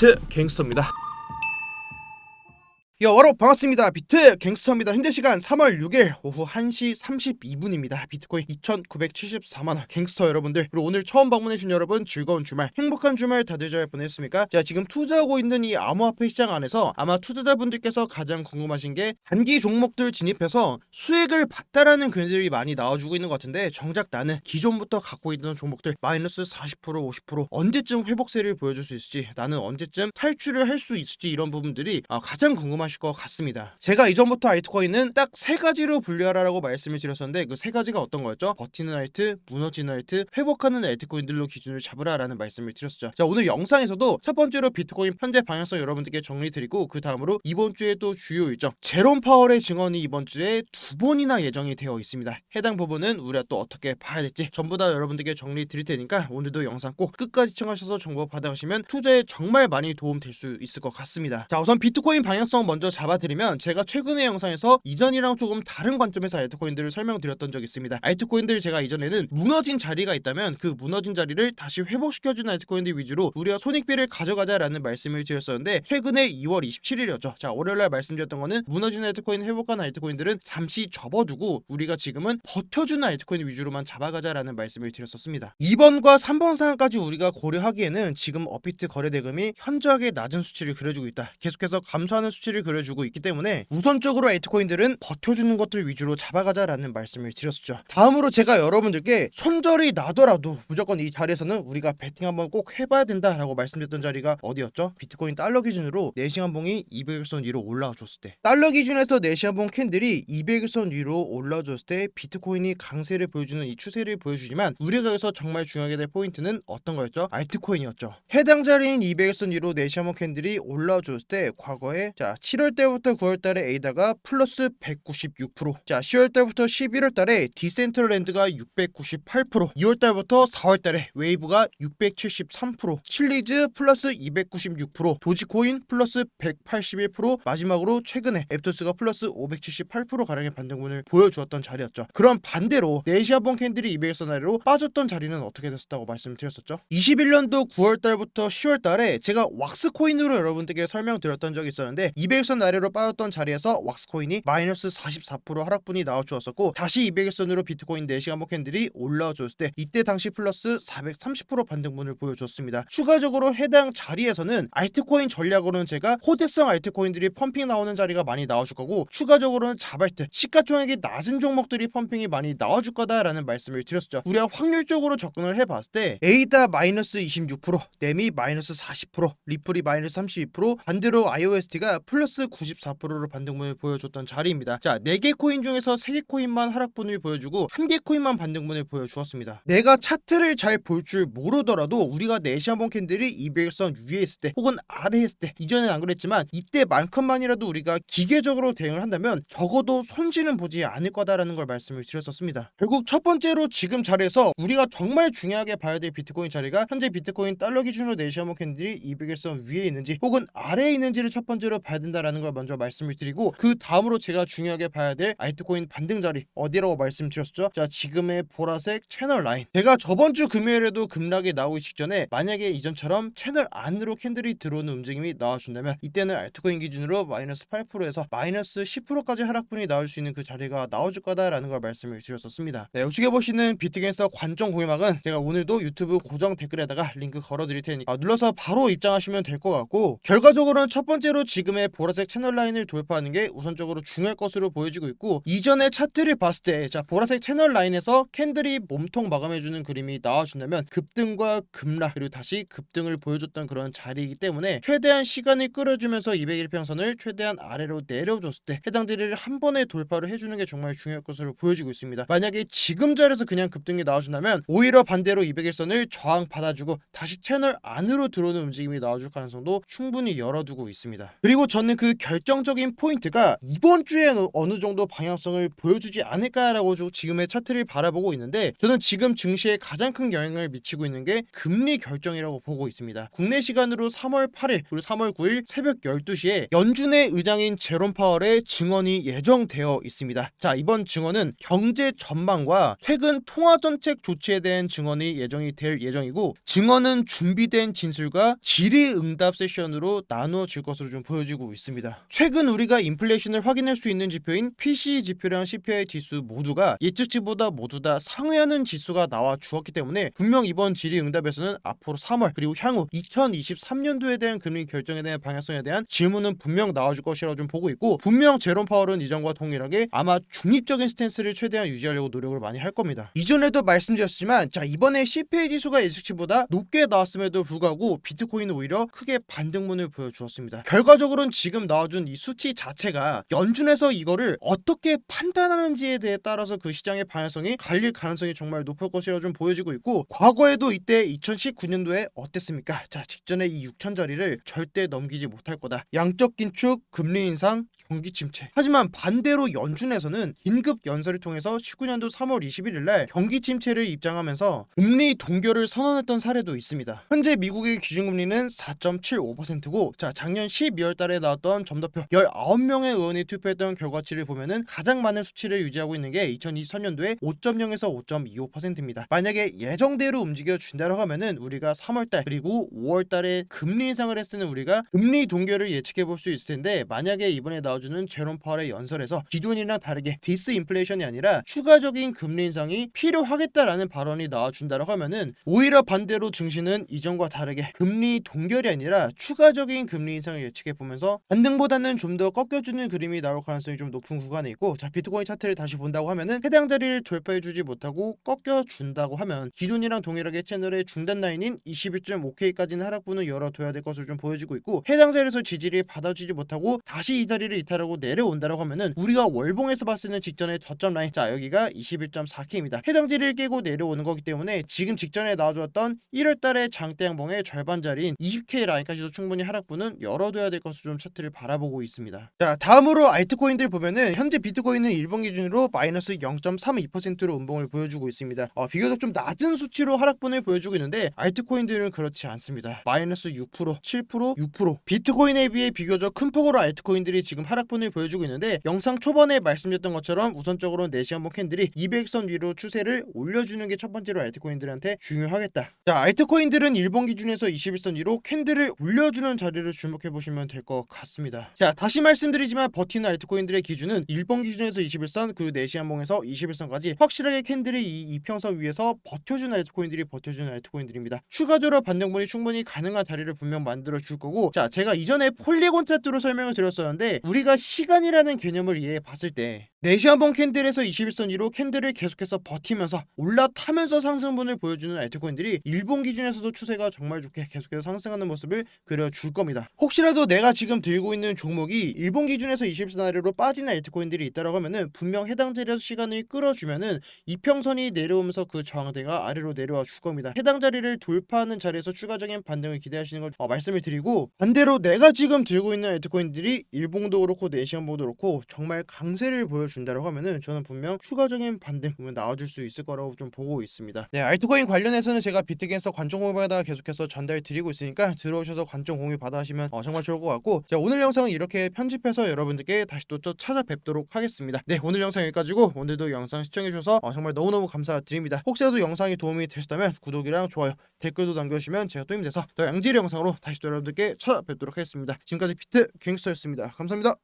비트 갱스터입니다. 여러분 반갑습니다. 비트 갱스터입니다. 현재 시간 3월 6일 오후 1시 32분입니다. 비트코인 2,974만원 갱스터 여러분들, 그리고 오늘 처음 방문해주신 여러분 즐거운 주말, 행복한 주말 다들 잘 보냈습니까? 제가 지금 투자하고 있는 이 암호화폐 시장 안에서 아마 투자자분들께서 가장 궁금하신 게 단기 종목들 진입해서 수익을 봤다라는 글들이 많이 나와주고 있는 것 같은데, 정작 나는 기존부터 갖고 있던 종목들 마이너스 40% 50% 언제쯤 회복세를 보여줄 수 있을지, 나는 언제쯤 탈출을 할 수 있을지, 이런 부분들이 가장 궁금하실 것 같습니다. 제가 이전부터 알트코인은 딱 세 가지로 분류하라고 말씀을 드렸었는데, 그 세 가지가 어떤 거였죠? 버티는 알트, 무너지는 알트, 회복하는 알트코인들로 기준을 잡으라라는 말씀을 드렸었죠. 자, 오늘 영상에서도 첫 번째로 비트코인 현재 방향성 여러분들께 정리드리고, 그 다음으로 이번 주에 또 주요 일정 제롬 파월의 증언이 이번 주에 2번이나 예정이 되어 있습니다. 해당 부분은 우리가 또 어떻게 봐야 될지 전부 다 여러분들께 정리 드릴 테니까 오늘도 영상 꼭 끝까지 시청하셔서 정보 받아가시면 투자에 정말 많이 도움 될 수 있을 것 같습니다. 자, 우선 비트코인 방향성 먼저 잡아드리면, 제가 최근의 영상에서 이전이랑 조금 다른 관점에서 알트코인들을 설명드렸던 적이 있습니다. 알트코인들 제가 이전에는 무너진 자리가 있다면 그 무너진 자리를 다시 회복시켜주는 알트코인들 위주로 우리가 손익비를 가져가자라는 말씀을 드렸었는데, 최근에 2월 27일이었죠. 자, 월요일날 말씀드렸던 거는 무너진 알트코인, 회복한 알트코인들은 잠시 접어두고 우리가 지금은 버텨주는 알트코인 위주로만 잡아가자라는 말씀을 드렸었습니다. 2번과 3번 상황까지 우리가 고려하기에는 지금 업비트 거래대금이 현저하게 낮은 수치를 그려주고 있다, 계속해서 감소하는 수치를 그려주고 있기 때문에 우선적으로 알트코인들은 버텨주는 것들 위주로 잡아가자라는 말씀을 드렸었죠. 다음으로 제가 여러분들께 손절이 나더라도 무조건 이 자리에서는 우리가 베팅 한번 꼭 해봐야 된다라고 말씀드렸던 자리가 어디였죠? 비트코인 달러 기준으로 4시간봉이 200일선 위로 올라와줬을 때, 달러 기준에서 4시간봉 캔들이 200일선 위로 올라와줬을 때 비트코인이 강세를 보여주는 이 추세를 보여주지만, 우리가 여기서 정말 중요하게 될 포인트는 어떤 거였죠? 알트코인이었죠. 해당 자리인 200일선 위로 4시간봉 캔들이 올라와줬을 때 과거에 7월 달부터 9월 달에 에이다가 플러스 196%, 10월 달부터 11월 달에 디센트럴랜드가 698%, 2월 달부터 4월 달에 웨이브가 673%, 칠리즈 플러스 296%, 도지코인 플러스 181%, 마지막으로 최근에 앱토스가 플러스 578% 가량의 반등분을 보여주었던 자리였죠. 그럼 반대로 네시아봉 캔들이 200일선 아래로 빠졌던 자리는 어떻게 됐었다고 말씀드렸었죠? 21년도 9월 달부터 10월 달에 제가 왁스코인으로 여러분들께 설명드렸던 적이 있었는데, 200일선 아래로 빠졌던 자리에서 왁스코인이 마이너스 44% 하락분이 나와주었었고, 다시 200일선으로 비트코인 4시간봉 캔들이 올라와줬을 때 이때 당시 플러스 430% 반등분을 보여줬습니다. 추가적으로 해당 자리에서는 알트코인 전략으로는 제가 호재성 알트코인들이 펌핑 나오는 자리가 많이 나와줄 거고, 추가적으로는 자발트 시가총액이 낮은 종목들이 펌핑이 많이 나와줄 거다라는 말씀을 드렸었죠. 우리가 확률적으로 접근을 해봤을 때 에이다 마이너스 26%, 네미 마이너스 40%, 리플이 마이너스 32%, 반대로 IOST가 플러스 94%로 반등분을 보여줬던 자리입니다. 자, 4개 코인 중에서 3개 코인만 하락분을 보여주고 1개 코인만 반등분을 보여주었습니다. 내가 차트를 잘 볼 줄 모르더라도 우리가 네시아봉 캔들이 200일선 위에 있을 때 혹은 아래에 있을 때, 이전엔 안 그랬지만 이때만큼만이라도 우리가 기계적으로 대응을 한다면 적어도 손실은 보지 않을 거다라는 걸 말씀을 드렸었습니다. 결국 첫 번째로 지금 자리에서 우리가 정말 중요하게 봐야 될 비트코인 자리가 현재 비트코인 달러 기준으로 네시아봉 캔들이 200일선 위에 있는지 혹은 아래에 있는지를 첫 번째로 봐야 된다라는 걸 먼저 말씀을 드리고, 그 다음으로 제가 중요하게 봐야 될 알트코인 반등 자리 어디라고 말씀드렸죠? 자, 지금의 보라색 채널 라인. 제가 저번 주 금요일에도 급락이 나오기 직전에 만약에 이전처럼 채널 안으로 캔들이 들어오는 움직임이 나와준다면 이때는 알트코인 기준으로 마이너스 8%에서 마이너스 10%까지 하락분이 나올 수 있는 그 자리가 나와줄 거다라는 걸 말씀을 드렸었습니다. 네, 우측에 보시는 비트겐서 관점 공유막은 제가 오늘도 유튜브 고정 댓글에다가 링크 걸어드릴 테니까 눌러서 바로 입장하시면 될 것 같고, 결과적으로는 첫 번째로 지금의 보라색 채널 라인을 돌파하는 게 우선적으로 중요할 것으로 보여지고 있고, 이전의 차트를 봤을 때 보라색 채널 라인에서 캔들이 몸통 마감해주는 그림이 나와준다면 급등과 급락 그리고 다시 급등을 보여줬던 그런 자리이기 때문에 최대한 시간을 끌어주면서 200일평선을 최대한 아래로 내려줬을 때 해당 자리를 한 번에 돌파를 해주는 게 정말 중요할 것으로 보여지고 있습니다. 만약에 지금 자리에서 그냥 급등이 나와준다면 오히려 반대로 200일선을 저항 받아주고 다시 채널 안으로 들어오는 움직임이 나와줄 가능성도 충분히 열어두고 있습니다. 그리고 저는 그 결정적인 포인트가 이번 주에 어느 정도 방향성을 보여주지 않을까라고 지금의 차트를 바라보고 있는데, 저는 지금 증시에 가장 큰 영향을 미치고 있는 게 금리 결정이라고 보고 있습니다. 국내 시간으로 3월 8일 그리고 3월 9일 새벽 12시에 연준의 의장인 제롬 파월의 증언이 예정되어 있습니다. 자, 이번 증언은 경제 전망과 최근 통화정책 조치에 대한 증언이 예정이 될 예정이고, 증언은 준비된 진술과 질의응답 세션으로 나누어질 것으로 좀 보여지고 있습니다. 최근 우리가 인플레이션을 확인할 수 있는 지표인 PCE 지표랑 CPI 지수 모두가 예측치보다 모두 다 상회하는 지수가 나와 주었기 때문에 분명 이번 질의응답에서는 앞으로 3월 그리고 향후 2023년도에 대한 금리 결정에 대한 방향성에 대한 질문은 분명 나와줄 것이라고 좀 보고 있고, 분명 제롬 파월은 이전과 동일하게 아마 중립적인 스탠스를 최대한 유지하려고 노력을 많이 할 겁니다. 이전에도 말씀드렸지만, 자, 이번에 CPI 지수가 예측치보다 높게 나왔음에도 불구하고 비트코인은 오히려 크게 반등문을 보여주었습니다. 결과적으로는 지금 나와준 이 수치 자체가 연준에서 이거를 어떻게 판단하는지에 대해 따라서 그 시장의 방향성이 갈릴 가능성이 정말 높을 것이라고 좀 보여지고 있고, 과거에도 이때 2019년도에 어땠습니까? 자, 직전에 이 6천자리를 절대 넘기지 못할 거다. 양적 긴축, 금리 인상, 경기 침체. 하지만 반대로 연준에서는 긴급 연설을 통해서 19년도 3월 21일 날 경기 침체를 입장하면서 금리 동결을 선언했던 사례도 있습니다. 현재 미국의 기준금리는 4.75%고, 자, 작년 12월 달에 나왔던 점도표 19명의 의원이 투표했던 결과치를 보면은 가장 많은 수치를 유지하고 있는 게 2023년도에 5.0에서 5.25%입니다. 만약에 예정대로 움직여 준다고 하면은 우리가 3월달 그리고 5월달에 금리 인상을 했을 때는 우리가 금리 동결을 예측해 볼 수 있을 텐데, 만약에 이번에 나와주는 제롬 파월의 연설에서 기존이랑 다르게 디스인플레이션이 아니라 추가적인 금리 인상이 필요하겠다라는 발언이 나와준다고 하면은 오히려 반대로 증시는 이전과 다르게 금리 동결이 아니라 추가적인 금리 인상을 예측해 보면서 반등보다는 좀 더 꺾여주는 그림이 나올 가능성이 좀 높은 구간에 있고, 자, 비트코인 차트를 다시 본다고 하면은 해당 자리를 돌파해주지 못하고 꺾여준다고 하면 기존이랑 동일하게 채널의 중단 라인인 21.5K까지는 하락분을 열어둬야 될 것으로 좀 보여지고 있고, 해당 자리에서 지지를 받아주지 못하고 다시 이 자리를 이탈하고 내려온다고 하면은 우리가 월봉에서 봤을 때는 직전의 저점 라인, 자, 여기가 21.4K입니다. 해당 자리를 깨고 내려오는 거기 때문에 지금 직전에 나와주었던 1월달의 장대 양봉의 절반 자리인 20K 라인까지도 충분히 하락분은 열어둬야 될 것으로 좀 차트를 바라보고 있습니다. 자, 다음으로 알트코인들 보면은 현재 비트코인은 일본 기준으로 마이너스 0.32%로 운봉을 보여주고 있습니다. 비교적 좀 낮은 수치로 하락분을 보여주고 있는데, 알트코인들은 그렇지 않습니다. 마이너스 6%, 7%, 6%. 비트코인에 비해 비교적 큰 폭으로 알트코인들이 지금 하락분을 보여주고 있는데, 영상 초반에 말씀드렸던 것처럼 우선적으로 4시간봉 캔들이 200선 위로 추세를 올려주는 게 첫 번째로 알트코인들한테 중요하겠다. 자, 알트코인들은 일본 기준에서 21선 위로 캔들을 올려주는 자리를 주목해 보시면 될 것 같습니다. 자, 다시 말씀드리지만 버티는 알트코인들의 기준은 일본 기준에서 21선 그리고 4시간봉에서 21선까지 확실하게 캔들이 이 이평선 위에서 버텨주는 알트코인들이 버텨주는 알트코인들입니다. 추가적으로 반등분이 충분히 가능한 자리를 분명 만들어 줄 거고, 자, 제가 이전에 폴리곤 차트로 설명을 드렸었는데, 우리가 시간이라는 개념을 이해해 봤을 때 4시간봉 캔들에서 21선 위로 캔들을 계속해서 버티면서 올라타면서 상승분을 보여주는 알트코인들이 일본 기준에서도 추세가 정말 좋게 계속해서 상승하는 모습을 그려줄 겁니다. 혹시라도 내가 지금 들고 있는 종목이 일본 기준에서 21선 아래로 빠지는 알트코인들이 있다고 하면은 분명 해당 자리에서 시간을 끌어주면은 이평선이 내려오면서 그 저항대가 아래로 내려와 줄 겁니다. 해당 자리를 돌파하는 자리에서 추가적인 반등을 기대하시는 걸 말씀을 드리고, 반대로 내가 지금 들고 있는 알트코인들이 일봉도 그렇고 4시간봉도 그렇고 정말 강세를 보여준다고 하면은 저는 분명 추가적인 반등 나와줄 수 있을 거라고 좀 보고 있습니다. 네, 알트코인 관련해서는 제가 비트겐서 관점 공유받아 계속해서 전달 드리고 있으니까 들어오셔서 관점 공유 받아 하시면 정말 좋을 것 같고, 자, 오늘 영상은 이렇게 편집해서 여러분들께 다시 또 찾아뵙도록 하겠습니다. 네, 오늘 영상 여기까지고, 오늘도 영상 시청해주셔서 정말 너무너무 감사드립니다. 혹시라도 영상이 도움이 되셨다면 구독이랑 좋아요, 댓글도 남겨주시면 제가 또 힘이 돼서 더 양질의 영상으로 다시 또 여러분들께 찾아뵙도록 하겠습니다. 지금까지 비트 갱스터였습니다. 감사합니다.